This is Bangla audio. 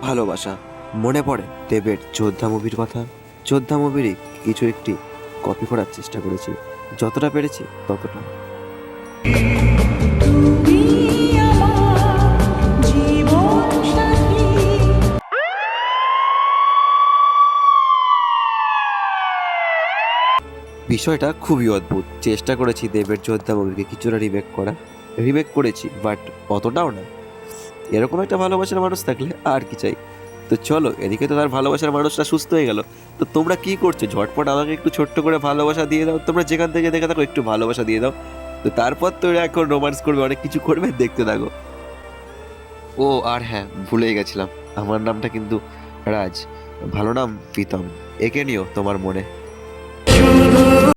ভালোবাসা। মনে পড়ে দেবের যোদ্ধা মুভির কথা। যোদ্ধা মুভিরই কিছু একটি কপি করার চেষ্টা করেছি, যতটা পেরেছি ততটা। তুমি আমার জীবন সাথী। বিষয়টা খুবই অদ্ভুত। চেষ্টা করেছি দেবের যোদ্ধা মুভিকে কিছুটা রিমেক করেছি, বাট অতটাও না। এরকম একটা ভালোবাসার মানুষ থাকলে আর কি চাই। তো চলো, এদিকে তো তার ভালোবাসার মানুষটা সুস্থ হয়ে গেল। তো তোমরা কি করছো? ঝটপট আমাকে একটু ছোট্ট করে ভালোবাসা দিয়ে দাও। তোমরা যেখান থেকে দেখে থাকো একটু ভালোবাসা দিয়ে দাও। তো তারপর তো এরা এখন রোমান্স করবে, অনেক কিছু করবে, দেখতে থাকো। ও আর হ্যাঁ, ভুলেই গেছিলাম, আমার নামটা কিন্তু রাজ। ভালো নাম প্রীতম, এঁকে নিও তোমার মনে।